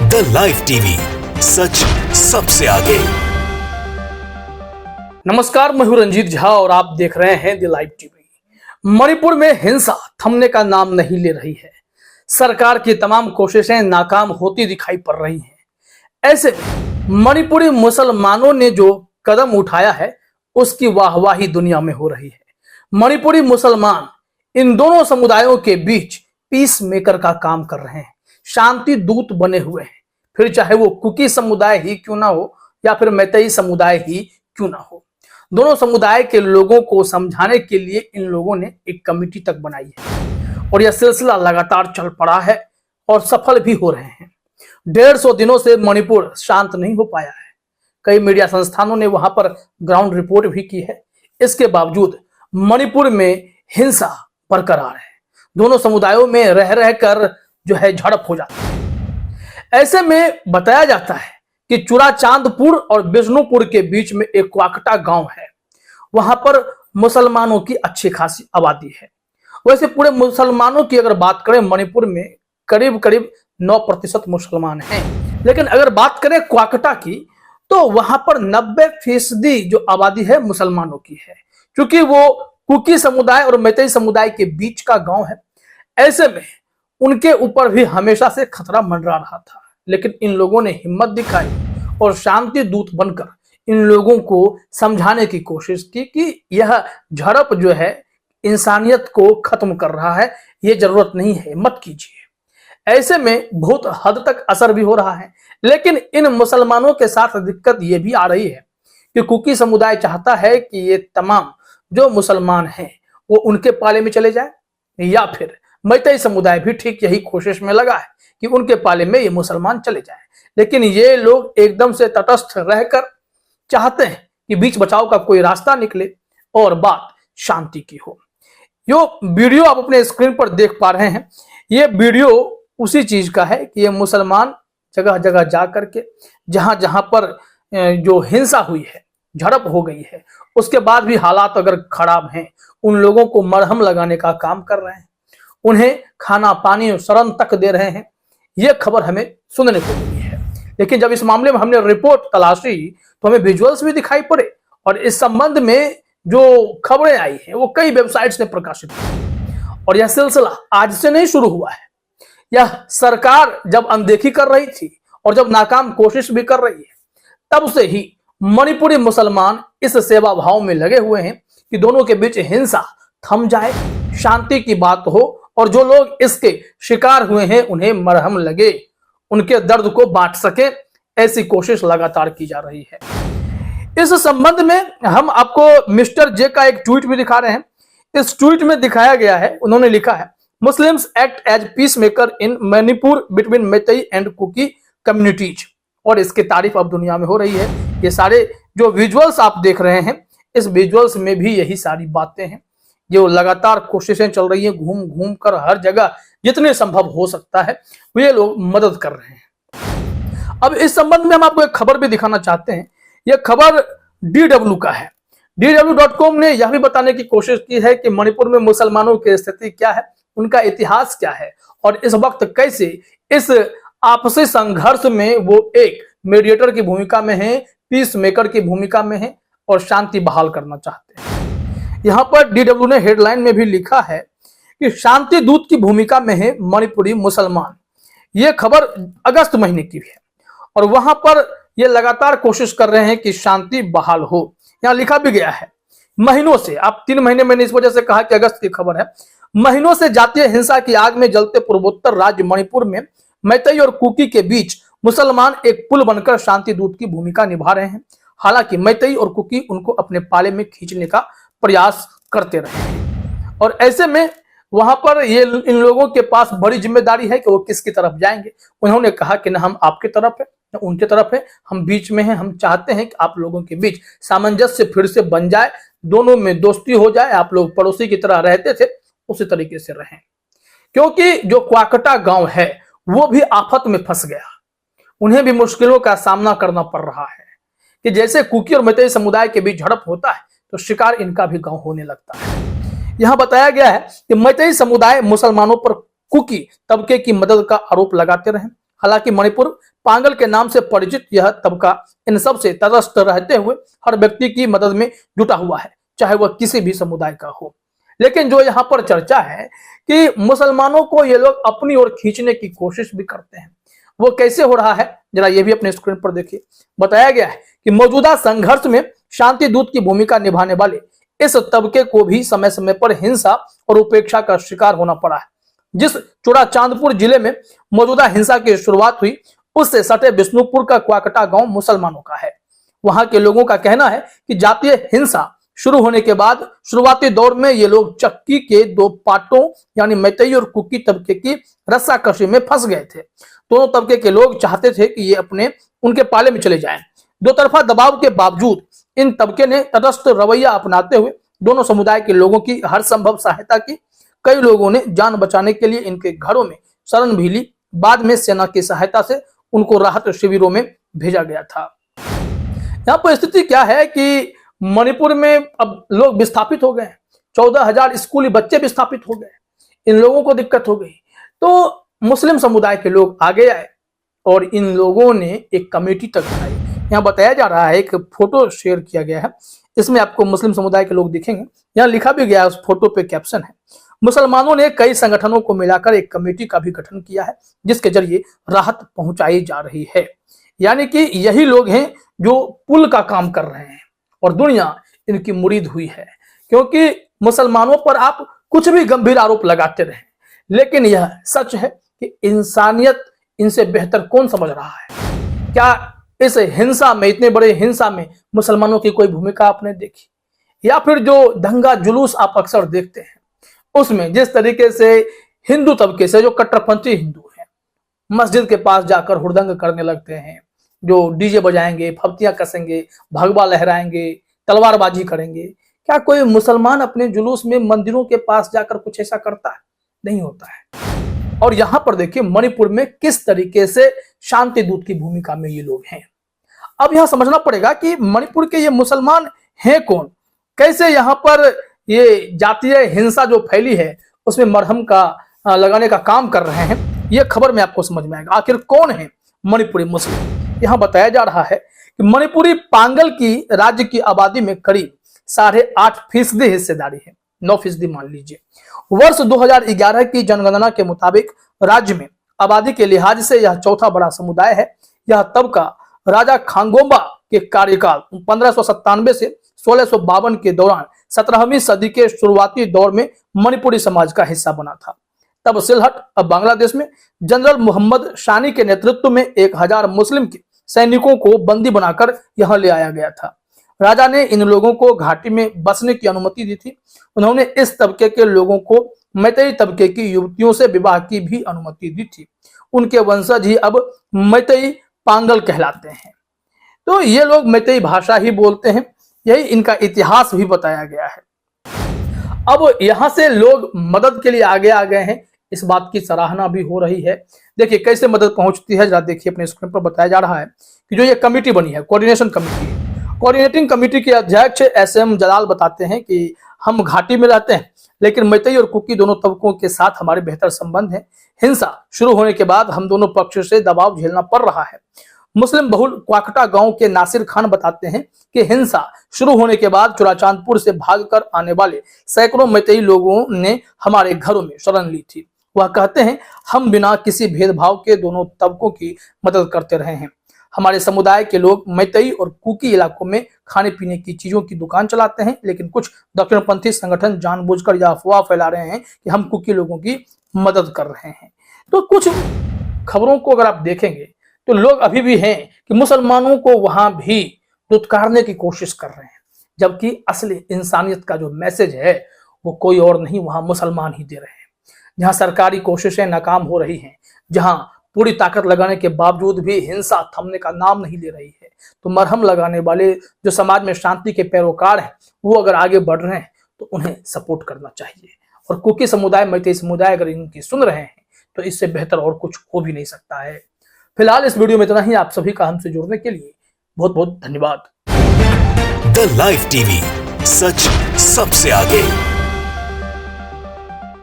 The live TV, सच सबसे आगे। नमस्कार, मैं हूं रंजीत झा और आप देख रहे हैं द लाइव टीवी। मणिपुर में हिंसा थमने का नाम नहीं ले रही है। सरकार की तमाम कोशिशें नाकाम होती दिखाई पड़ रही हैं। ऐसे में मणिपुरी मुसलमानों ने जो कदम उठाया है उसकी वाहवाही दुनिया में हो रही है। मणिपुरी मुसलमान इन दोनों समुदायों के बीच पीस मेकर का काम कर रहे हैं, शांति दूत बने हुए हैं। फिर चाहे वो कुकी समुदाय ही क्यों ना हो या फिर मैतेई समुदाय ही क्यों ना हो, दोनों समुदाय के लोगों को समझाने के लिए इन लोगों ने एक कमेटी तक बनाई है और यह सिलसिला लगातार चल पड़ा है और सफल भी हो रहे हैं। 150 दिनों से मणिपुर शांत नहीं हो पाया है। कई मीडिया संस्थानों ने वहां पर ग्राउंड रिपोर्ट भी की है। इसके बावजूद मणिपुर में हिंसा बरकरार है। दोनों समुदायों में रह रहकर जो है झड़प हो जाती है। ऐसे में बताया जाता है कि चुराचांदपुर और बिष्णुपुर के बीच में एक क्वाकटा गांव है। वहां पर मुसलमानों की अच्छी खासी आबादी है। वैसे पूरे मुसलमानों की अगर बात करें मणिपुर में करीब करीब 9% मुसलमान हैं, लेकिन अगर बात करें क्वाकटा की तो वहां पर 90% जो आबादी है मुसलमानों की है, क्योंकि वो कुकी समुदाय और मैतेई समुदाय के बीच का गांव है। ऐसे में उनके ऊपर भी हमेशा से खतरा मंडरा रहा था, लेकिन इन लोगों ने हिम्मत दिखाई और शांति दूत बनकर इन लोगों को समझाने की कोशिश की कि यह झड़प जो है इंसानियत को खत्म कर रहा है, ये जरूरत नहीं है, मत कीजिए। ऐसे में बहुत हद तक असर भी हो रहा है, लेकिन इन मुसलमानों के साथ दिक्कत ये भी आ रही है कि कुकी समुदाय चाहता है कि ये तमाम जो मुसलमान हैं वो उनके पाले में चले जाए, या फिर मैतेई समुदाय भी ठीक यही कोशिश में लगा है कि उनके पाले में ये मुसलमान चले जाएं। लेकिन ये लोग एकदम से तटस्थ रहकर चाहते हैं कि बीच बचाव का कोई रास्ता निकले और बात शांति की हो। जो वीडियो आप अपने स्क्रीन पर देख पा रहे हैं, ये वीडियो उसी चीज का है कि ये मुसलमान जगह जगह जा करके जहां जहां पर जो हिंसा हुई है, झड़प हो गई है, उसके बाद भी हालात अगर खराब हैं, उन लोगों को मरहम लगाने का काम कर रहे हैं, उन्हें खाना पानी और शरण तक दे रहे हैं। यह खबर हमें सुनने को मिली है। लेकिन जब इस मामले में हमने रिपोर्ट तलाशी तो हमें विजुअल्स भी दिखाई पड़े और इस संबंध में जो खबरें आई हैं वो कई वेबसाइट्स ने प्रकाशित की। और यह सिलसिला आज से नहीं शुरू हुआ है। यह सरकार जब अनदेखी कर रही थी और जब नाकाम कोशिश भी कर रही है, तब से ही मणिपुरी मुसलमान इस सेवा भाव में लगे हुए हैं कि दोनों के बीच हिंसा थम जाए, शांति की बात हो और जो लोग इसके शिकार हुए हैं उन्हें मरहम लगे, उनके दर्द को बांट सके। ऐसी कोशिश लगातार की जा रही है। इस संबंध में हम आपको मिस्टर जे का एक ट्वीट भी दिखा रहे हैं। इस ट्वीट में दिखाया गया है, उन्होंने लिखा है, Muslims act as peace maker in Manipur between Meitei and Kuki communities. और इसकी तारीफ अब दुनिया में हो रही है। ये सारे जो विजुअल्स आप देख रहे हैं, इस विजुअल्स में भी यही सारी बातें हैं। जो लगातार कोशिशें चल रही हैं, घूम घूम कर हर जगह जितने संभव हो सकता है ये लोग मदद कर रहे हैं। अब इस संबंध में हम आपको एक खबर भी दिखाना चाहते हैं। यह खबर DW का है। DW.com ने यह भी बताने की कोशिश की है कि मणिपुर में मुसलमानों की स्थिति क्या है, उनका इतिहास क्या है और इस वक्त कैसे इस आपसी संघर्ष में वो एक मीडिएटर की भूमिका में है, पीस मेकर की भूमिका में है और शांति बहाल करना चाहते हैं। यहां पर DW ने हेडलाइन में भी लिखा है कि शांति दूत की भूमिका में है मणिपुरी मुसलमान। यह खबर अगस्त महीने की है और वहां पर ये लगातार कोशिश कर रहे हैं कि शांति बहाल हो। यहां लिखा भी गया है, महीनों से, आप 3 महीने मैंने इस वजह से कहा कि अगस्त की खबर है, महीनों से जातीय हिंसा की आग में जलते पूर्वोत्तर राज्य मणिपुर में मैतेई और कुकी के बीच मुसलमान एक पुल बनकर शांति दूत की भूमिका निभा रहे हैं। हालांकि मैतेई और कुकी उनको अपने पाले में खींचने का प्रयास करते रहे हैं और ऐसे में वहां पर ये इन लोगों के पास बड़ी जिम्मेदारी है कि वो किसकी तरफ जाएंगे। उन्होंने कहा कि ना हम आपकी तरफ है ना उनके तरफ है, हम बीच में हैं। हम चाहते हैं कि आप लोगों के बीच सामंजस्य फिर से बन जाए, दोनों में दोस्ती हो जाए, आप लोग पड़ोसी की तरह रहते थे उसी तरीके से रहें। क्योंकि जो क्वाकटा गांव है वो भी आफत में फंस गया, उन्हें भी मुश्किलों का सामना करना पड़ रहा है कि जैसे कुकी और मैतेई समुदाय के बीच झड़प होता है तो शिकार इनका भी गांव होने लगता है। यहां बताया गया है कि मैतेई समुदाय मुसलमानों पर कुकी तबके की मदद का आरोप लगाते रहे। हालांकि मणिपुर पांगल के नाम से परिचित यह तबका इन सब से तटस्थ रहते हुए हर व्यक्ति की मदद में जुटा हुआ है, चाहे वह किसी भी समुदाय का हो। लेकिन जो यहाँ पर चर्चा है कि मुसलमानों को ये लोग अपनी ओर खींचने की कोशिश भी करते हैं, वो कैसे हो रहा है जरा ये भी अपने स्क्रीन पर देखिए। बताया गया है कि मौजूदा संघर्ष में शांति दूत की भूमिका निभाने वाले इस तबके को भी समय समय पर हिंसा और उपेक्षा का शिकार होना पड़ा है। जिस चूड़ाचांदपुर जिले में मौजूदा हिंसा की शुरुआत हुई, उससे सटे बिष्णुपुर का क्वाकटा गांव मुसलमानों का है। वहां के लोगों का कहना है कि जातीय हिंसा शुरू होने के बाद शुरुआती दौर में ये लोग चक्की के दो पाटों यानी मैतई और कुकी तबके की रस्साकशी में फंस गए थे। दोनों तबके के लोग चाहते थे कि ये उनके पाले में चले जाएं। दो तरफा दबाव के बावजूद इन तबके ने तटस्थ रवैया अपनाते हुए दोनों समुदाय के लोगों की हर संभव सहायता की। कई लोगों ने जान बचाने के लिए इनके घरों में शरण भी ली। बाद में सेना की सहायता से उनको राहत शिविरों में भेजा गया था। यहाँ पर स्थिति क्या है कि मणिपुर में अब लोग विस्थापित हो गए, 14,000 स्कूली बच्चे विस्थापित हो गए, इन लोगों को दिक्कत हो गई। तो मुस्लिम समुदाय के लोग आगे आए और इन लोगों ने एक कमेटी तक बनाई। यहाँ बताया जा रहा है, एक फोटो शेयर किया गया है, इसमें आपको मुस्लिम समुदाय के लोग दिखेंगे। यहाँ लिखा भी गया है, उस फोटो पे कैप्शन है, मुसलमानों ने कई संगठनों को मिलाकर एक कमेटी का भी गठन किया है जिसके जरिए राहत पहुंचाई जा रही है। यानी कि यही लोग हैं जो पुल का काम कर रहे हैं और दुनिया इनकी मुरीद हुई है, क्योंकि मुसलमानों पर आप कुछ भी गंभीर आरोप लगाते रहे, लेकिन यह सच है कि इंसानियत इनसे बेहतर कौन समझ रहा है। क्या इस हिंसा में, इतने बड़े हिंसा में मुसलमानों की कोई भूमिका आपने देखी? या फिर जो दंगा जुलूस आप अक्सर देखते हैं उसमें जिस तरीके से हिंदू तबके से जो कट्टरपंथी हिंदू हैं मस्जिद के पास जाकर हुड़दंग करने लगते हैं, जो डीजे बजाएंगे, फब्तियां कसेंगे, भगवा लहराएंगे, तलवारबाजी करेंगे, क्या कोई मुसलमान अपने जुलूस में मंदिरों के पास जाकर कुछ ऐसा करता है? नहीं होता है। और यहां पर देखिए मणिपुर में किस तरीके से शांति दूत की भूमिका में ये लोग हैं। अब यहां समझना पड़ेगा कि मणिपुर के ये मुसलमान हैं कौन, कैसे यहां पर ये जातीय हिंसा जो फैली है उसमें मरहम का लगाने का काम कर रहे हैं। ये खबर में आपको समझ में आएगा आखिर कौन है मणिपुरी मुस्लिम। यहाँ बताया जा रहा है कि मणिपुरी पांगल की राज्य की आबादी में करीब 8.5% हिस्सेदारी है, 9% मान लीजिए। वर्ष 2011 की जनगणना के मुताबिक राज्य में आबादी के लिहाज से यह चौथा बड़ा समुदाय है। यह तबका राजा खांगोबा के कार्यकाल 1597 से 1652 के दौरान 17वीं सदी के शुरुआती दौर में मणिपुरी समाज का हिस्सा बना था। तब सिलहट अब बांग्लादेश में जनरल मोहम्मद शानी के नेतृत्व में 1000 मुस्लिम के सैनिकों को बंदी बनाकर यहां ले आया गया था। राजा ने इन लोगों को घाटी में बसने की अनुमति दी थी। उन्होंने इस तबके के लोगों को मैतई तबके की युवतियों से विवाह की भी अनुमति दी थी। उनके वंशज ही अब मैतई पांगल कहलाते हैं। तो ये लोग मैतई भाषा ही बोलते हैं, यही इनका इतिहास भी बताया गया है। अब यहां से लोग मदद के लिए आगे आ गए हैं, इस बात की सराहना भी हो रही है। देखिए कैसे मदद पहुंचती है, जरा देखिए अपने स्क्रीन पर बताया जा रहा है कि जो ये कमेटी बनी है, कोऑर्डिनेशन कमेटी, कोऑर्डिनेटिंग कमेटी के अध्यक्ष SM जलाल बताते हैं कि हम घाटी में रहते हैं, लेकिन मैतई और कुकी दोनों तबकों के साथ हमारे बेहतर संबंध हैं। हिंसा शुरू होने के बाद हम दोनों पक्षों से दबाव झेलना पड़ रहा है। मुस्लिम बहुल क्वाकटा गांव के नासिर खान बताते हैं कि हिंसा शुरू होने के बाद चूड़ाचांदपुर से भागकर आने वाले सैकड़ों मैतई लोगों ने हमारे घरों में शरण ली थी। वह कहते हैं हम बिना किसी भेदभाव के दोनों तबकों की मदद करते रहे हैं। हमारे समुदाय के लोग मैतई और कुकी इलाकों में खाने पीने की चीजों की दुकान चलाते हैं, लेकिन कुछ दक्षिणपंथी संगठन जानबूझकर यह अफवाह फैला रहे हैं कि हम कुकी लोगों की मदद कर रहे हैं। तो कुछ खबरों को अगर आप देखेंगे तो लोग अभी भी हैं कि मुसलमानों को वहां भी दुत्कारने की कोशिश कर रहे हैं, जबकि असली इंसानियत का जो मैसेज है वो कोई और नहीं, वहां मुसलमान ही दे रहे हैं। जहां सरकारी कोशिशें नाकाम हो रही हैं, जहां पूरी ताकत लगाने के बावजूद भी हिंसा थमने का नाम नहीं ले रही है, तो मरहम लगाने वाले जो समाज में शांति के पैरोकार हैं वो अगर आगे बढ़ रहे हैं तो उन्हें सपोर्ट करना चाहिए। और कुकी समुदाय, मैतई समुदाय अगर इनकी सुन रहे हैं तो इससे बेहतर और कुछ हो भी नहीं सकता है। फिलहाल इस वीडियो में इतना ही। आप सभी का हमसे जुड़ने के लिए बहुत बहुत धन्यवाद। द लाइव टीवी, सच सबसे आगे।